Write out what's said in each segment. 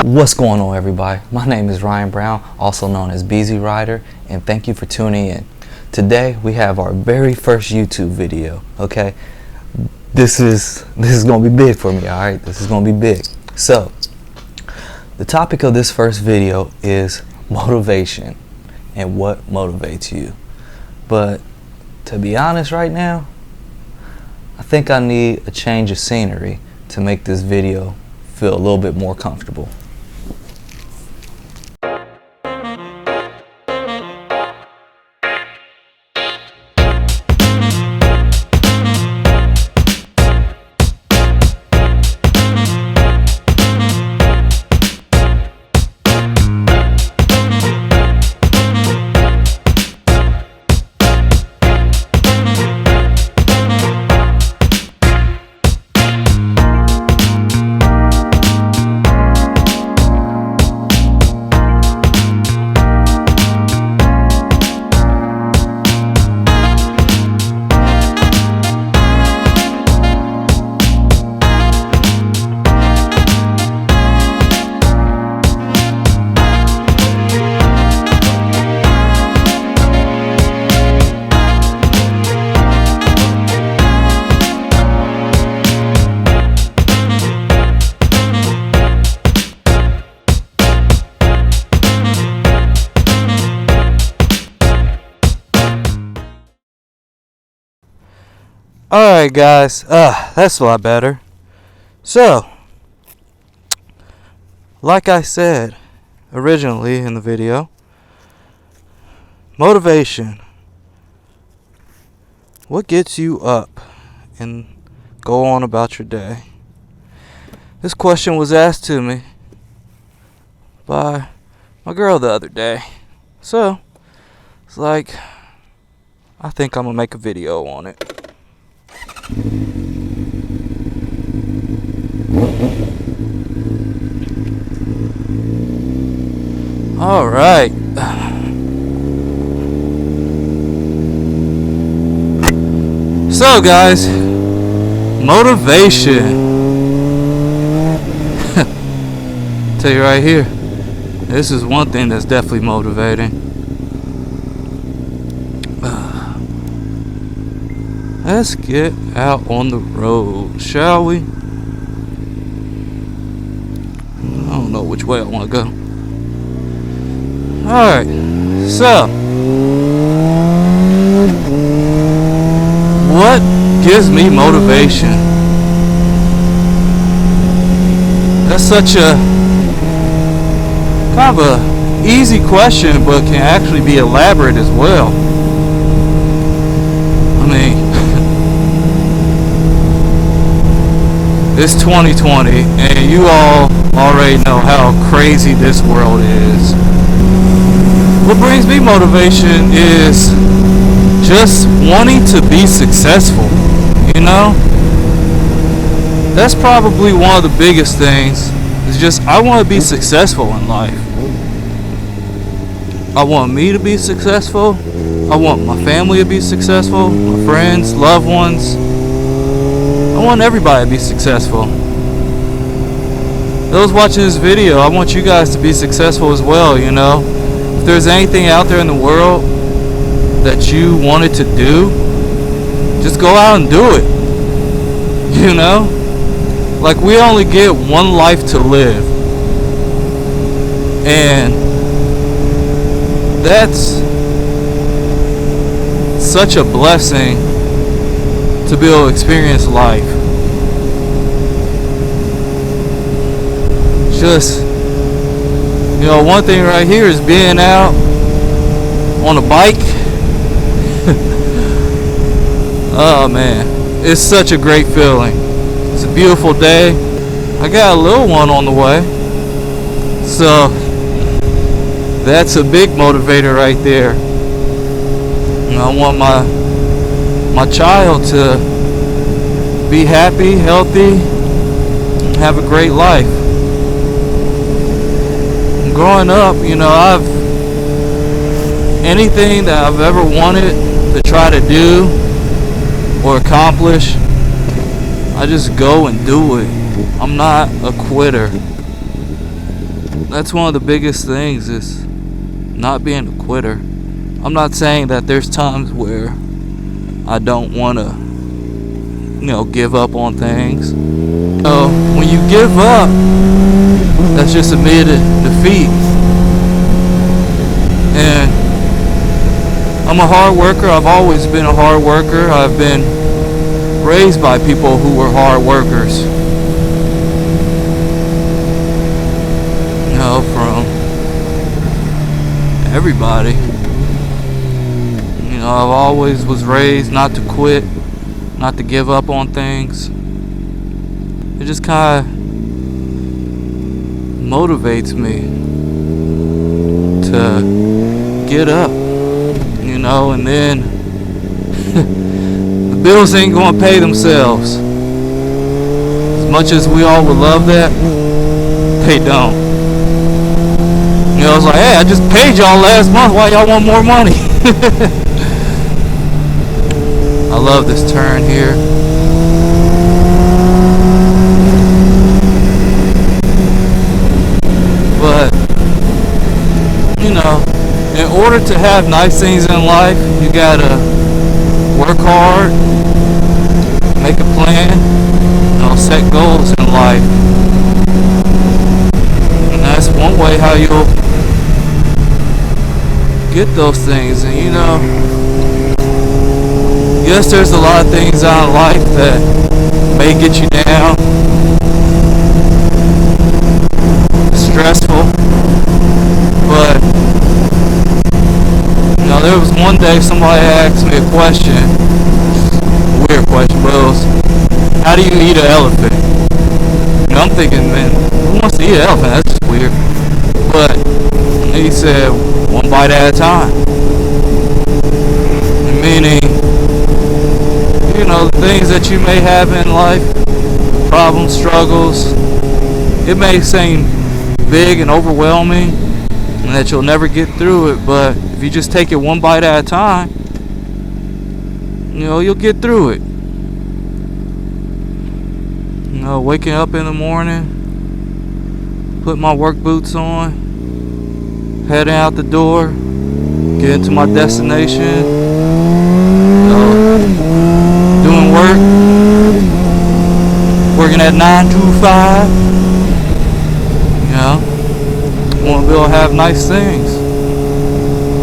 What's going on, everybody? My name is Ryan Brown, also known as BZ Rider, and thank you for tuning in. Today we have our very first YouTube video. Okay, this is gonna be big for me. All right, this is gonna be big. So the topic of this first video is motivation and what motivates you. But to be honest, right now, I think I need a change of scenery to make this video feel a little bit more comfortable. Alright guys, that's a lot better. So, like I said originally in the video, motivation. What gets you up and go on about your day? This question was asked to me by my girl the other day. So, it's like, I think I'm gonna make a video on it. All right. So guys, motivation. Tell you right here, this is one thing that's definitely motivating. Let's get out on the road, shall we? I don't know which way I want to go. Alright, so what gives me motivation? That's such a kind of a easy question, but can actually be elaborate as well. I mean, it's 2020, and you all already know how crazy this world is. What brings me motivation is just wanting to be successful, you know? That's probably one of the biggest things, is just I want to be successful in life. I want me to be successful. I want my family to be successful, my friends, loved ones. I want everybody to be successful. Those watching this video, I want you guys to be successful as well, you know? If there's anything out there in the world that you wanted to do, just go out and do it. You know? Like, we only get one life to live. And that's such a blessing to be able to experience life. Just, you know, one thing right here is being out on a bike. Oh man, it's such a great feeling. It's a beautiful day. I got a little one on the way, so that's a big motivator right there. And I want my child to be happy, healthy, and have a great life. And growing up, you know, anything that I've ever wanted to try to do or accomplish, I just go and do it. I'm not a quitter. that's one of the biggest things, is not being a quitter. I'm not saying that there's times where I don't want to, give up on things. When you give up, that's just immediate defeat. And I'm a hard worker. I've always been a hard worker. I've been raised by people who were hard workers. From everybody. I've always was raised not to quit, not to give up on things. It just kind of motivates me to get up, and then the bills ain't gonna pay themselves. As much as we all would love that, they don't. I was like, hey, I just paid y'all last month. Why y'all want more money? I love this turn here. But, in order to have nice things in life, you gotta work hard, make a plan, set goals in life. And that's one way how you'll get those things. And yes, there's a lot of things out in life that may get you down, stressful, but there was one day somebody asked me a question, a weird question, but it was, how do you eat an elephant? I'm thinking, man, who wants to eat an elephant? That's just weird. But he said, one bite at a time. Meaning, the things that you may have in life, problems, struggles, it may seem big and overwhelming and that you'll never get through it, but if you just take it one bite at a time, you'll get through it. Waking up in the morning, put my work boots on, heading out the door, getting to my destination, doing work, working at 9 to 5, want to be able to have nice things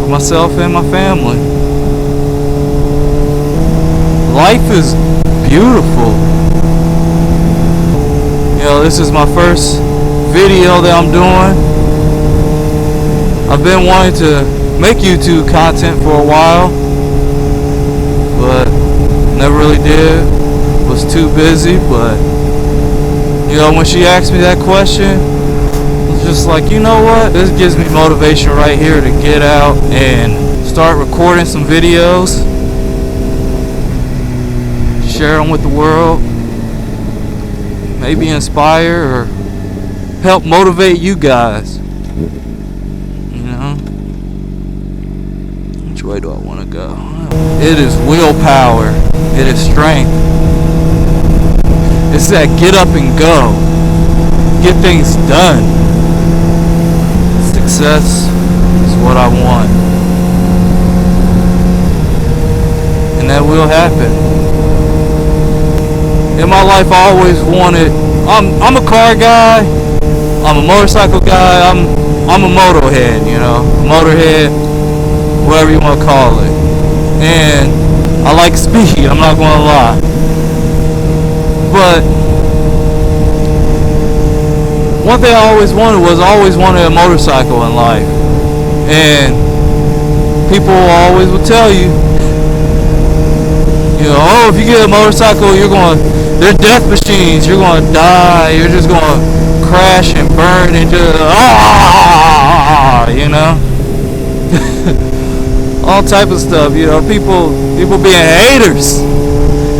for myself and my family. Life is beautiful. This is my first video that I'm doing. I've been wanting to make YouTube content for a while, but never really did. Was too busy. But when she asked me that question, I was just like, what? This gives me motivation right here to get out and start recording some videos, share them with the world, maybe inspire or help motivate you guys. Which way do I want to go? It is willpower. It is strength. It's that get up and go. Get things done. Success is what I want. And that will happen. In my life, I always wanted. I'm a car guy. I'm a motorcycle guy. I'm a motorhead. Motorhead, whatever you want to call it. And I like speed. I'm not gonna lie. But one thing I always wanted a motorcycle in life. And people always will tell you, if you get a motorcycle, they're death machines. You're going to die. You're just going to crash and burn and just, all type of stuff. People being haters.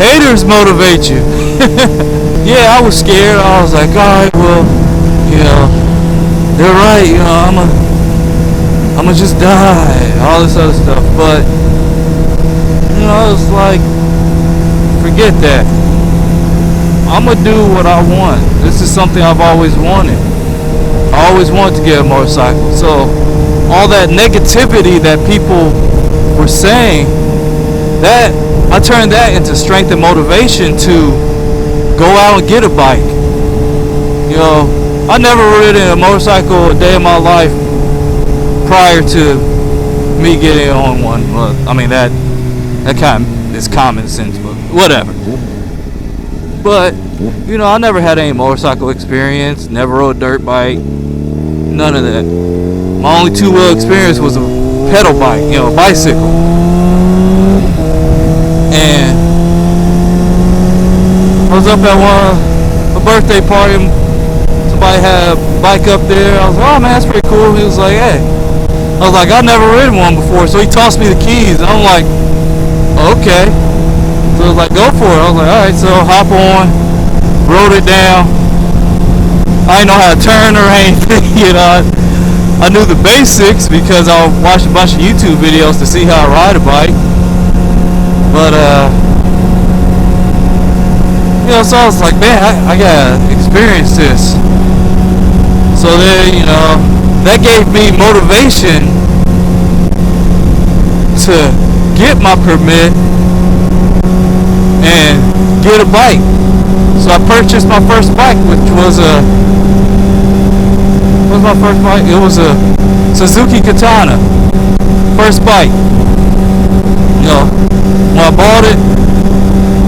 Haters motivate you. Yeah, I was scared. I was like, all right, well, they're right. I'm gonna just die. All this other stuff. But it's like, forget that. I'm gonna do what I want. This is something I've always wanted. I always wanted to get a motorcycle. So all that negativity that people were saying, that I turned that into strength and motivation to go out and get a bike. You know, I never ridden a motorcycle a day in my life prior to me getting on one. Well, I mean, that kind of is common sense, but whatever. But, you know, I never had any motorcycle experience, never rode a dirt bike, none of that. My only two-wheel experience was a pedal bike, you know, a bicycle. And I was up at a birthday party, somebody had a bike up there. I was like, oh man, that's pretty cool. He was like, hey. I was like, I've never ridden one before, so he tossed me the keys, and I'm like, okay. So I was like, go for it. I was like, alright, so hop on, rode it down. I didn't know how to turn or anything, you know. I knew the basics because I watched a bunch of YouTube videos to see how I ride a bike. But, you know, so I was like, man, I gotta experience this. So then, you know, that gave me motivation to get my permit and get a bike. So I purchased my first bike, which was what was my first bike? It was a Suzuki Katana. First bike. You know, when I bought it,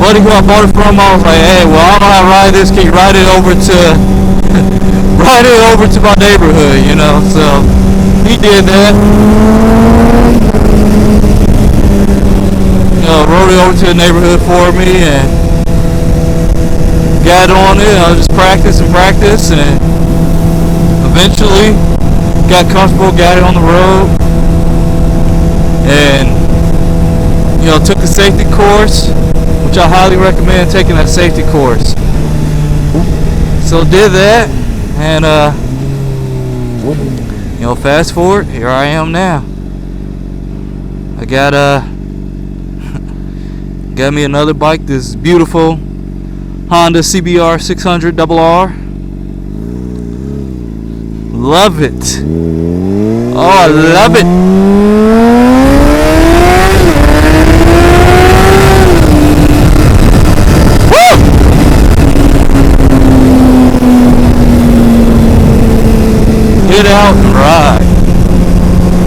buddy who I bought it from, I was like, hey, well, I don't know how to ride this. Can you ride it over to my neighborhood, you know? So he did that. You know, rode it over to the neighborhood for me and got on it. I just practiced and eventually got comfortable, got it on the road, and you know, took the safety course, which I highly recommend taking that safety course. So did that, and you know, fast forward, here I am now. I got me another bike, this beautiful Honda CBR 600RR. Love it. Oh, I love it. Woo! Get out and ride.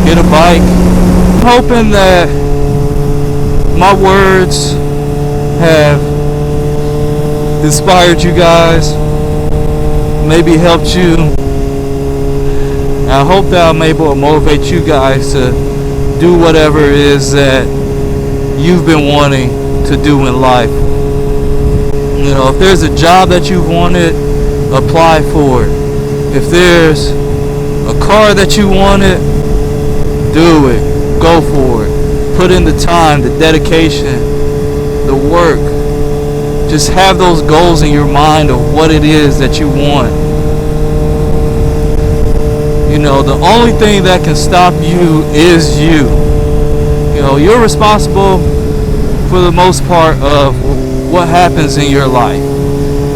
Get a bike. I'm hoping that my words have inspired you guys, maybe helped you. I hope that I'm able to motivate you guys to do whatever it is that you've been wanting to do in life. You know, if there's a job that you've wanted, apply for it. If there's a car that you wanted, do it. Go for it. Put in the time, the dedication, the work. Just have those goals in your mind of what it is that you want. You know, the only thing that can stop you is you. You know, you're responsible for the most part of what happens in your life.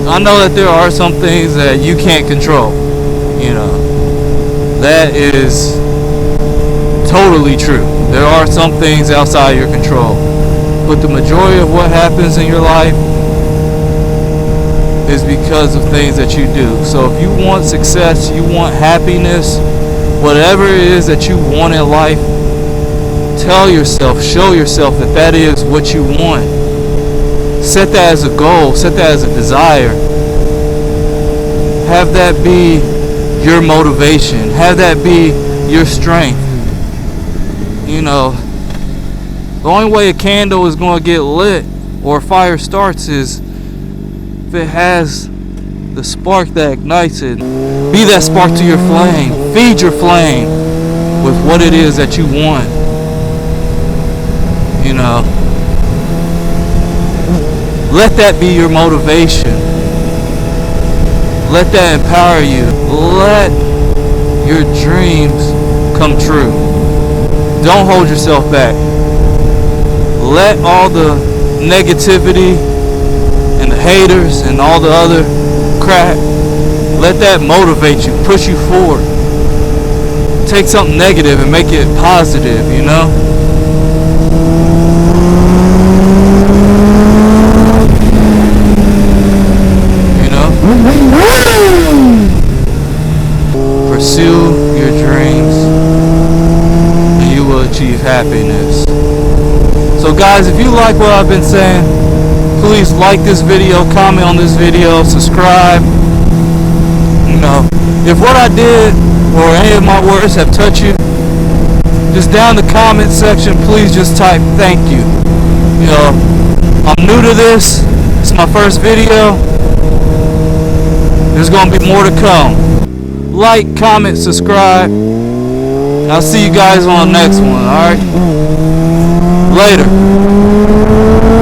I know that there are some things that you can't control. You know, that is totally true. There are some things outside your control. But the majority of what happens in your life is because of things that you do. So if you want success, you want happiness, whatever it is that you want in life, tell yourself, show yourself that that is what you want. Set that as a goal, set that as a desire. Have that be your motivation. Have that be your strength. You know, the only way a candle is going to get lit or a fire starts is if it has the spark that ignites it. Be that spark to your flame. Feed your flame with what it is that you want. You know, let that be your motivation. Let that empower you. Let your dreams come true. Don't hold yourself back. Let all the negativity and the haters and all the other crap, Let that motivate you, push you forward. Take something negative and make it positive, you know? You know? Pursue your dreams and you will achieve happiness. So guys, if you like what I've been saying, please like this video, comment on this video, subscribe. You know, if what I did or any of my words have touched you, just down in the comment section, please just type thank you. You know, I'm new to this. It's my first video. There's gonna be more to come. Like, comment, subscribe. I'll see you guys on the next one, alright? Later.